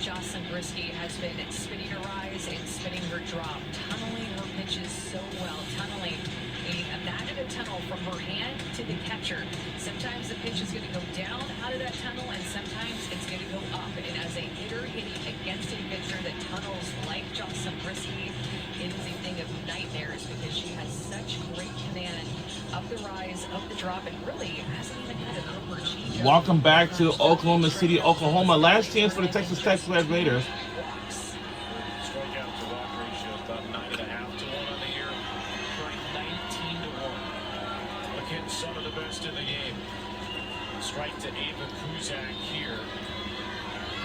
Jocelyn Brisky has been spinning her rise and spinning her drop, tunneling her pitches so well, tunneling. Imagine a tunnel from her hand to the catcher. Sometimes the pitch is going to go down out of that tunnel, and sometimes it's going to go up. And as a hitter hitting against a pitcher that tunnels like Jocelyn Brisky, it is a thing of nightmares because she has such great command of the rise, of the drop, and really hasn't even had an upper change. Welcome back to Oklahoma City, Oklahoma. Last chance for the Texas Tech Red Raiders. Strikeout to walk ratio about 9.5 to 1 on the year. Right 19 to 1. Look at some of the best in the game. Strike to Ava Kuzak here.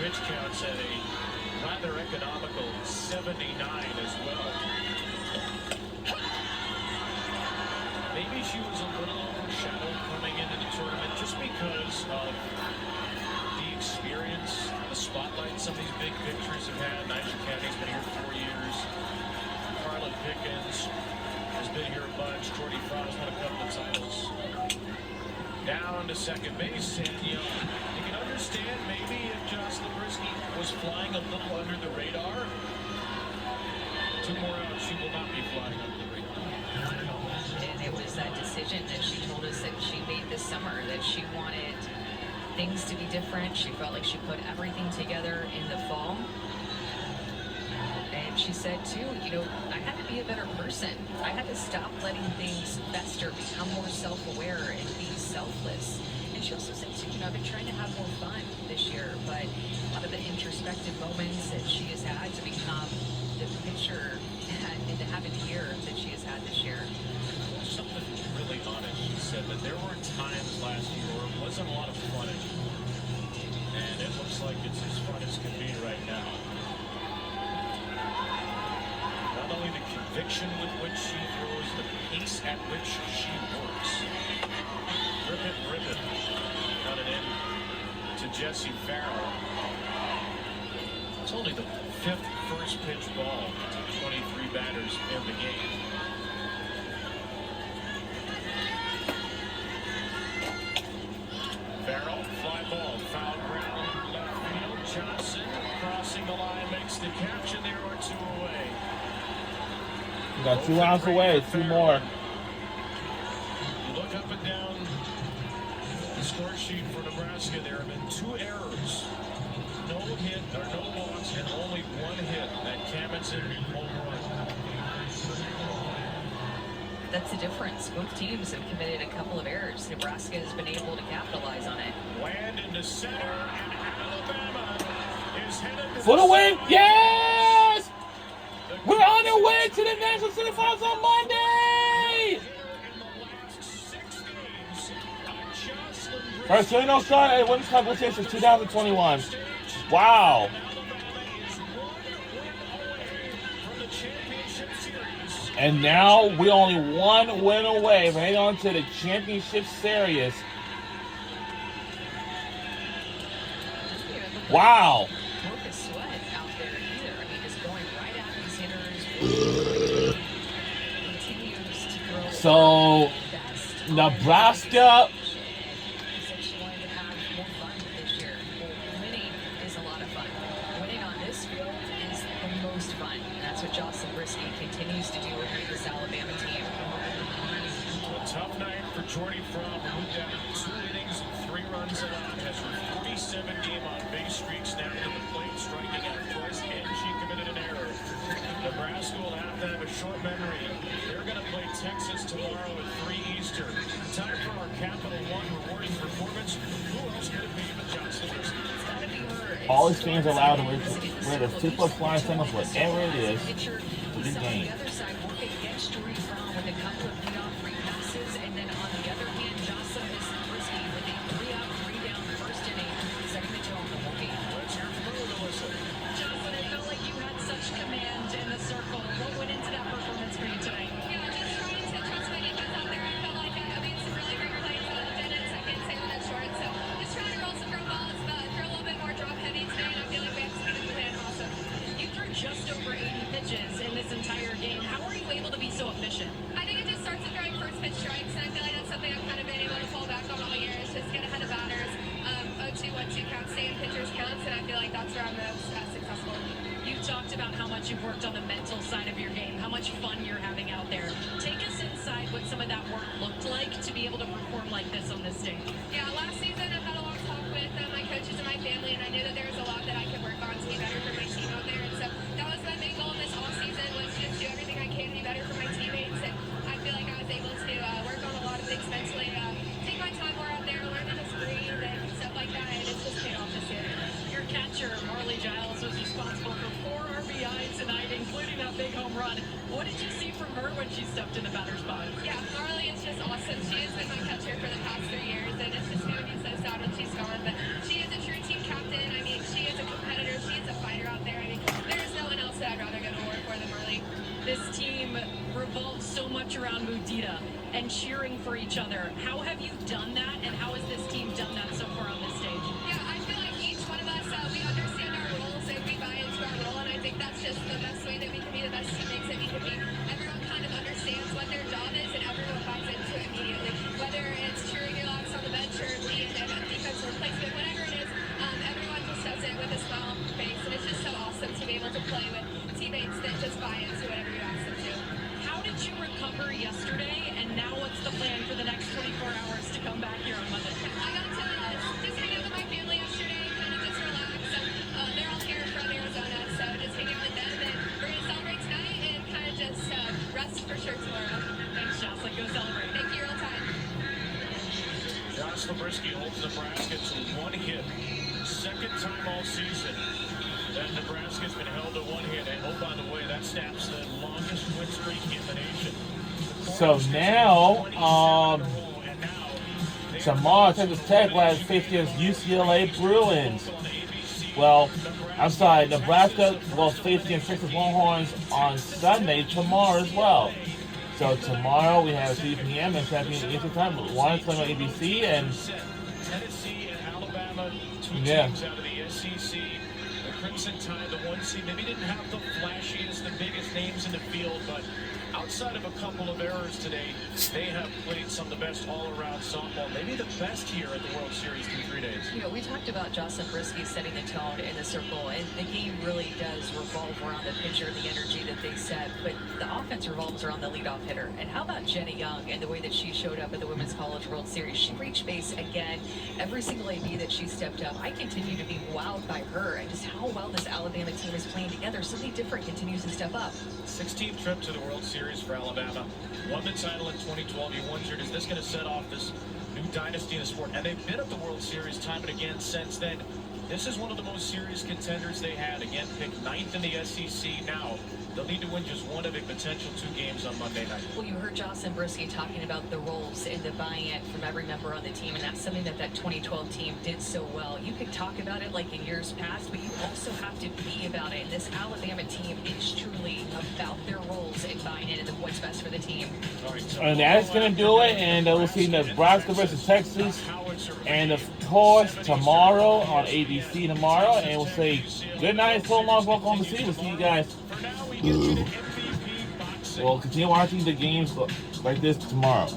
Pitch counts at a rather economical 79 as well. Maybe she was a little overshadowed coming into the tournament just because of the experience, the spotlight some of these big pitchers have had. Nyjah Cady's been here 4 years. Carla Pickens has been here a bunch. Jordy Frost won a couple of titles. Down to second base, and you can understand maybe if Jocelyn Brisky was flying a little under the radar. 2 more outs, she will not be flying under the radar. And it was that decision that she told us that she made this summer, that she wanted things to be different. She felt like she put everything together in the fall. And she said too, I had to be a better person. I had to stop letting things fester, become more self-aware, and be selfless. And she also said too, I've been trying to have more fun this year, but a lot of the introspective moments that she has had to become the pitcher and to have a year that she has had this year. Something really honest. She said that there were times last year where it wasn't a lot of fun anymore. And it looks like it's as fun as can be right now. Not only the conviction with which she throws, the pace at which she works. Rip it. Got it in to Jessie Farrell. It's only the 5th first pitch ball to 23 batters in the game. Farrell, fly ball, foul ground, left field. Johnson crossing the line, makes the catch, and there are 2 away. We got 2 outs away, 2 more. You look up and down the score sheet for Nebraska. There have been 2 errors, no hit or no walks, and only 1 hit. That Cammonson home run. That's the difference. Both teams have committed a couple of errors. Nebraska has been able to capitalize on it. Land into center, and Alabama is headed to For the win! Yes! We're on our way to the National Semifinals on Monday! First no start at women's competition since 2021. Wow. And now we're only 1 win away from heading on to the championship series. Wow. So, Nebraska. Jocelyn Brisky continues to do with this Alabama team. A tough night for Jordy Fromm, who moved down 2 innings and 3 runs allowed, has her 47-game on-base streak snapped to the plate, striking out twice, and she committed an error. Nebraska will have to have a short memory. They're going to play Texas tomorrow at 3 Eastern. Time for our Capital One rewarding performance. Who else could it be but Jocelyn Brisky? All these fans are allowed to wear the 2+ flying singles, whatever it is, for this game. Just over 80 pitches in this entire game. How are you able to be so efficient? like that's where I'm most successful. You talked about how much you've worked on the mental side of your game, how much fun you're having out there. Take us inside what some of that work looked like to be able to perform like this on this stage. Yeah, last season I had a long talk with my coaches and my family, and I knew that there was a lot that I could work on to be better for my team out there. And so that was my main goal this off season, was just do everything I can to be better for my teammates. And I feel like I was able to work on a lot of things mentally, take my time more out there, learn to just breathe and stuff like that, and it's just paid off this year. Your catcher, Marley Giles, was responsible for 4 RBI tonight, including that big home run. What did you see from her when she stepped in the batter's box? Yeah, Marley is just awesome. She has been my catcher for the past 3 years, and it's just going to be so sad when she's gone. But she is a true team captain. I mean, she is a competitor. She is a fighter out there. I mean, there is no one else that I'd rather go to war for than Marley. This team revolves so much around Mudita and cheering for each other. How have you done that, and how has this team done that so far on this stage? Yeah, I feel like each one of us, we understand our roles and we buy into our role, and I think that's just the best way that we can be the best teammates that we can be. Everyone kind of understands what their job is, and everyone buys into it immediately. Whether it's cheering your lads on the bench or being in a defensive replacement, whatever it is, everyone just does it with a smile on their face, and it's just so awesome to be able to play with teammates that just buy into whatever you ask them to. How did you recover yesterday, and now what's the plan for the next 24 hours to come back here on Monday? I got to just hang out with my family yesterday, kind of just relax. They're all here from Arizona, so just hang out with them, and we're going to celebrate tonight and kind of just rest for sure tomorrow. Thanks, Jocelyn. Go celebrate. Thank you, real time. Josh Zabriskie holds Nebraska to 1 hit. Second time all season that Nebraska's been held to 1 hit. And oh, by the way, that snaps the longest win streak in the nation. So now, tomorrow Texas Tech will have 50 against UCLA Bruins. Well, I'm sorry, Nebraska will face against Texas Longhorns on Sunday tomorrow as well. So tomorrow we have 3 p.m. and 7 p.m. Eastern Time. 1 is on ABC and Tennessee and Alabama, 2 yeah. teams out of the SEC. The Crimson Tide, the 1 seed, maybe didn't have the flashiest, the biggest names in the field, but outside of a couple of errors today, they have played some of the best all-around softball, maybe the best here at the World Series through 3 days. You know, we talked about Jocelyn Zabriskie setting the tone in the circle, and the game really does revolve around the pitcher and the energy that they set, but the offense revolves around the leadoff hitter. And how about Jenny Young and the way that she showed up at the Women's College World Series? She reached base again. Every single AB that she stepped up, I continue to be wowed by her and just how well this Alabama team is playing together. Something different continues to step up. 16th trip to the World Series for Alabama. Won the title in 2012. You wondered, is this going to set off this new dynasty in the sport? And they've been at the World Series time and again since then. This is one of the most serious contenders they had. Again, picked 9th in the SEC. Now, they'll need to win just one of a potential 2 games on Monday night. Well, you heard Jocelyn Zabriskie talking about the roles and the buy-in from every member on the team, and that's something that 2012 team did so well. You could talk about it like in years past, but you also have to be about it. And this Alabama team is truly about their roles and buying in and what's best for the team. All right, so and that's going to do it. And we'll see Nebraska versus Texas. And of course, tomorrow on ABC tomorrow. And we'll say good night, so long, Oklahoma City. We'll see you guys. We'll continue watching the games like this tomorrow.